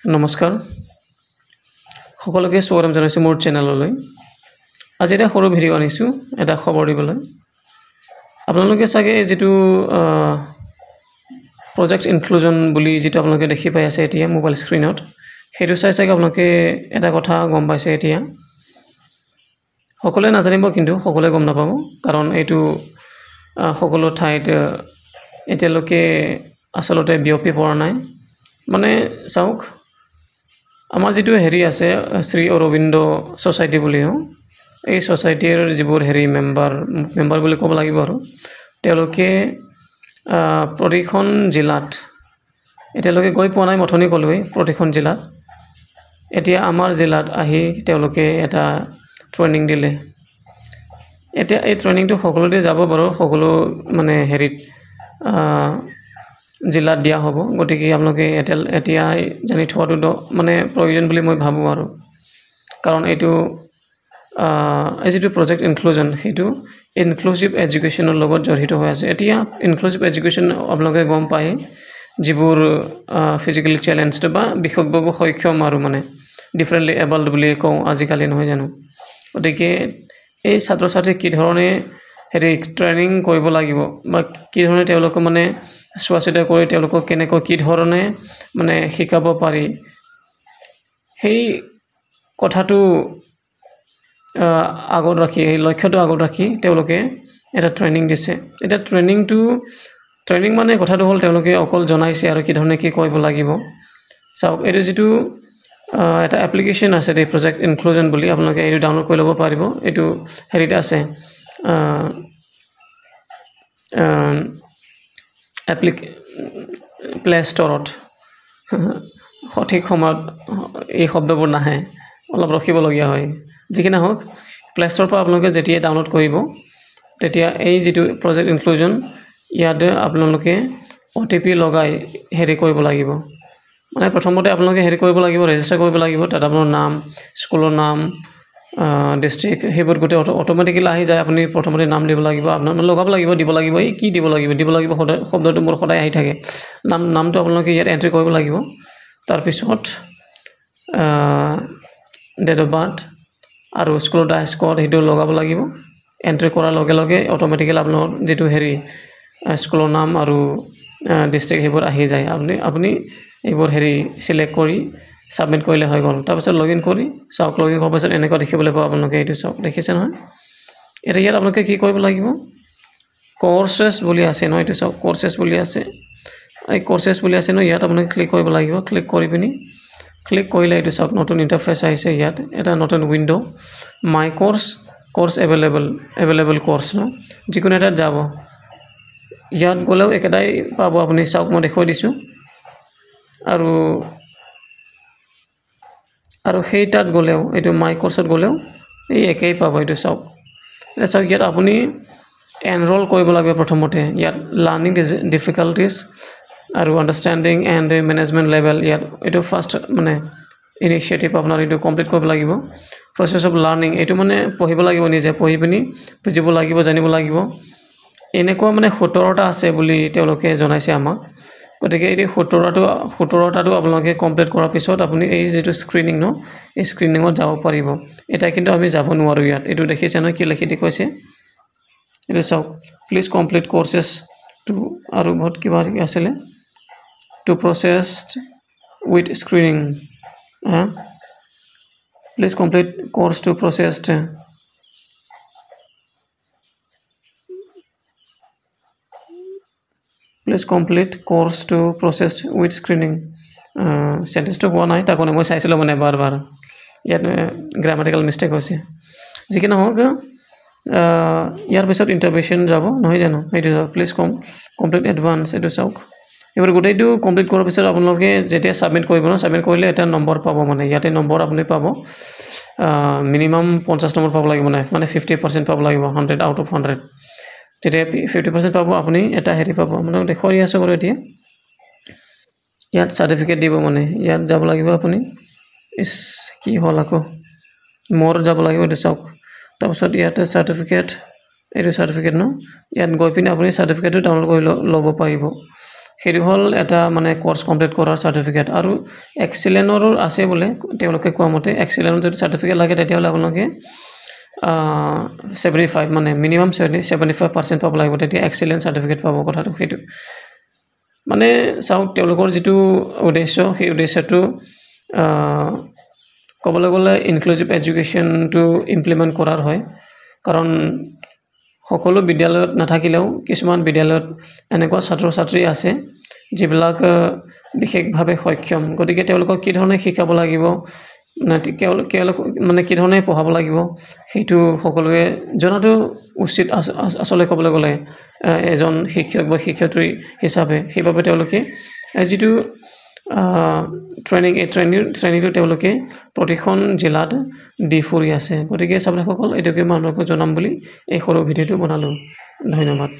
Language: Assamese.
নমস্কাৰ সকলোকে স্বাগতম জনাইছো মোৰ চেনেললৈ আজি এটা সৰু ভিডিও আনিছো এটা খবৰ দিবলৈ আপোনালোকে চাগে যেটো প্ৰজেক্ট ইনক্লুজন বুলি যেটো আপোনালোকে দেখি পাই আছে এতিয়া মোবাইল স্ক্ৰিনত হেতু চাই চাগে আপোনালোকে এটা কথা গম পাইছে এতিয়া সকলোৱে নাজানিব কিন্তু সকলোৱে গম নাপাব কাৰণ এইটো সকলো ঠাইত এতিয়ালৈকে আসলতে বিয়পি পৰা নাই মানে চাওক আমাৰ যেটো হেৰি আছে শ্ৰী অৰবিন্দ সোসাইটি বুলিও এই সোসাইটিৰ যিবোৰ হেৰি মেম্বাৰ বুলি ক'ব লাগিব আৰু তেওঁলোকে প্ৰতিখন জিলাত এতিয়ালৈকে গৈ পোৱা নাই মথনি কলুই প্ৰতিখন জিলাত এতিয়া আমাৰ জিলাত আহি তেওঁলোকে এটা ট্ৰেনিং দিলে এতিয়া এই ট্ৰেনিংটো সকলোতে যাব বাৰু সকলো মানে হেৰিত জিলাত দিয়া হ'ব গতিকে আপোনালোকে এতিয়া জানি থোৱাটো মানে প্ৰয়োজন বুলি মই ভাবো আৰু কাৰণ এইটো এই যেটো প্ৰজেক্ট ইনক্লুজন হেতু ইনক্লুসিভ এডুকেশনৰ লগত জড়িত হৈ আছে এতিয়া ইনক্লুসিভ এডুকেশন আপোনালোকে গম পায় যিবোৰ ফিজিক্যালি চ্যালেঞ্জড বা বিশেষভাৱে সক্ষম আৰু মানে ডিফাৰেন্টলি এবলড বুলি কওঁ আজিকালি নহয় জানো গতিকে এই ছাত্ৰ ছাত্ৰী কি ধৰণে হেৰি ট্ৰেনিং কৰিব লাগিব বা কি ধৰণে তেওঁলোক মানে স্বাস্থ্য কৰি তেওঁলোক কেনেকৈ কি ধৰণে মানে শিকাব পাৰি সেই কথাটো আগত ৰাখি এই লক্ষ্যটো আগত ৰাখি তেওঁলোকে এটা ট্ৰেনিং দিছে এটা ট্ৰেনিং মানে কথাটো হ'ল তেওঁলোকে অকল জনাইছে আৰু কি ধৰণে কি কৰিব লাগিব চাওক এটো যেটো এটা এপ্লিকেশন আছে এই প্ৰজেক্ট ইনক্লুজন বুলি আপোনালোকে এটো ডাউনলোড কৰি ল'ব পাৰিব এটো হেৰিটা আছে প্লে ষ্টৰত সঠিক সময়ত এই শব্দবোৰ নাহে অলপ ৰখিব লগিয়া হয় যিকিনা হওক প্লে ষ্টৰৰ পৰা আপোনালোকে যেতিয়া ডাউনলোড কৰিব তেতিয়া এই যেটো প্ৰজেক্ট ইনক্লুজন ইয়াতে আপোনালোকে OTP লগাই হেৰি কৰিব লাগিব মানে প্ৰথমতে আপোনালোকে হেৰি কৰিব লাগিব ৰেজিষ্টাৰ কৰিব লাগিব তাত আপোনাৰ নাম স্কুলৰ নাম ডিস্ট্ৰিক্ট হেবোৰ গতে অটোমেটিক্যালি আহি যায় আপুনি প্ৰথমতে নাম দিব লাগিব আপোনাৰ লগাব লাগিব দিব লাগিব এই কি দিব লাগিব শব্দটো মোৰ সদায় আহি থাকে নামটো আপোনালোকে ইয়াত এন্ট্ৰি কৰিব লাগিব তাৰ পিছত ডেট অফ বাৰ্থ আৰু স্কুলৰ ডাইস কোড হেতু লগাব লাগিব এন্ট্ৰি কৰাৰ লগে লগে অটোমেটিক্যালি আপোনাৰ যেটো হেৰি স্কুলৰ নাম আৰু ডিস্ট্ৰিক্ট হেবোৰ আহি যায় আপুনি এইবোৰ হেৰি সিলেক্ট কৰি সাবমিট কৰিলে হৈ গল তাৰ পিছত লগইন কৰি চাওক লগইন কৰাৰ পিছত এনেকৈ দেখিবলৈ পাব আপোনালোকে এইটো চাওক দেখিছে নহয় এটা ইয়াত আপোনালোকে কি কৰিব লাগিব কোৰ্সেছ বুলি আছে নহয় এইটো চাওক কোৰ্সেছ বুলি আছে এই কোৰ্সেছ বুলি আছে নহয় ইয়াত আপোনালোকে ক্লিক কৰিব লাগিব ক্লিক কৰি পিনি ক্লিক কৰিলে এইটো চাওক নতুন ইন্টাৰফেস আহিছে ইয়াত এটা নতুন উইন্ডো মাই কোৰ্স এভেইলেবল কোৰ্স ন যিকোনো এটা যাব ইয়াত গলেও একেটাই পাব আপুনি চাওক মই দেখুৱাই দিছো আৰু সেইটাত গলেও এইটো মাই কোৰ্সত গলেও এই একেই পাব এইটো চাওক ইয়াত আপুনি এনৰোল কৰিব লাগিব প্ৰথমতে ইয়াত লাৰ্নিং ডিফিকাল্টিজ আৰু আন্ডাৰষ্টেণ্ডিং এণ্ড মেনেজমেন্ট লেভেল ইয়াত এইটো ফাৰ্স্ট মানে ইনিশিয়েটিভ আপোনাৰ এইটো কমপ্লিট কৰিব লাগিব প্ৰসেস অফ লাৰ্নিং এইটো মানে পঢ়িব লাগিব নিজে পঢ়ি পিনি বুজিব লাগিব জানিব লাগিব এনেকুৱা মানে 17টা আছে বুলি তেওঁলোকে জনাইছে আমাক গতিকে এই 17টাটো আপোনালোকে কমপ্লিট কৰাৰ পিছত আপুনি এই যেটো স্ক্ৰিনিং ন এই স্ক্ৰিনিংত যাব পাৰিব এটা কিন্তু আমি যাব নোৱাৰো ইয়াত এইটো দেখিছে ন কি লিখি কৈছে এইটো চাওক প্লিজ কমপ্লিট কোৰ্সেছ টু আৰু বহুত কিবা আছিল to proceed with screening please complete course to proceed Please complete course to processed with screening. Sentence to one night takone moi saisilo mane bar yat grammatical mistake hoise jikina hok yar bisot intervention jabo noy jano etu please complete advance etu sauk ebar gotei tu complete korar bisot apnaloke jetia submit koribo na submit korile eta number pabo mane yate number apni pabo minimum 50 number pabo lagibo mane 50% pabo lagibo 100 out of 100 তেতিয়া 50% পাব আপুনি এটা হেৰি পাব মানে দেখুৱাই আছে বাৰু এতিয়া ইয়াত সাৰ্টিফিকেট দিব মানে ইয়াত যাব লাগিব আপুনি ইস কি হল আকৌ মোৰ যাব লাগিব এটা চাওক তাৰপিছত ইয়াতে সাৰ্টিফিকেট এইটো সাৰ্টিফিকেট ন ইয়াত গৈ পিনে আপুনি সাৰ্টিফিকেটটো ডাউনলোড কৰি ল'ব পাৰিব সেইটো হ'ল এটা মানে কোৰ্স কমপ্লিট কৰাৰ সাৰ্টিফিকেট আৰু এক্সিলেন্টৰো আছে বোলে তেওঁলোকে কোৱা মতে এক্সিলেন্টৰ যদি সাৰ্টিফিকেট লাগে তেতিয়াহ'লে আপোনালোকে 75 মানে মিনিমাম 75% পাব লাগিব তেতিয়া এক্সিলেন্ট সাৰ্টিফিকেট পাব কথাটো সেইটো মানে চাওক তেওঁলোকৰ যেটো উদ্দেশ্য সেই উদ্দেশ্যটো ক'বলৈ গ'লে ইনক্লুসিভ এডুকেশনটো ইমপ্লিমেন্ট কৰাৰ হয় কাৰণ সকলো বিদ্যালয়ত নাথাকিলেও কিছুমান বিদ্যালয়ত এনেকুৱা ছাত্ৰ ছাত্ৰী আছে যিবিলাক বিশেষভাৱে সক্ষম গতিকে তেওঁলোকক কি ধৰণে শিকাব লাগিব মানে কি ধৰণে পঢ়াব লাগিব সেইটো সকলোৱে জনাটো উচিত আসলে ক'বলৈ গ'লে এজন শিক্ষক বা শিক্ষয়িত্ৰী হিচাপে সেইবাবে তেওঁলোকে যেটো ট্ৰেইনিংটো তেওঁলোকে প্ৰতিখন জিলাত দি ফুৰি আছে গতিকে ছাত্ৰসকল এটোকে মানুহক জনাম বুলি এই সৰু ভিডিঅ'টো বনালো ধন্যবাদ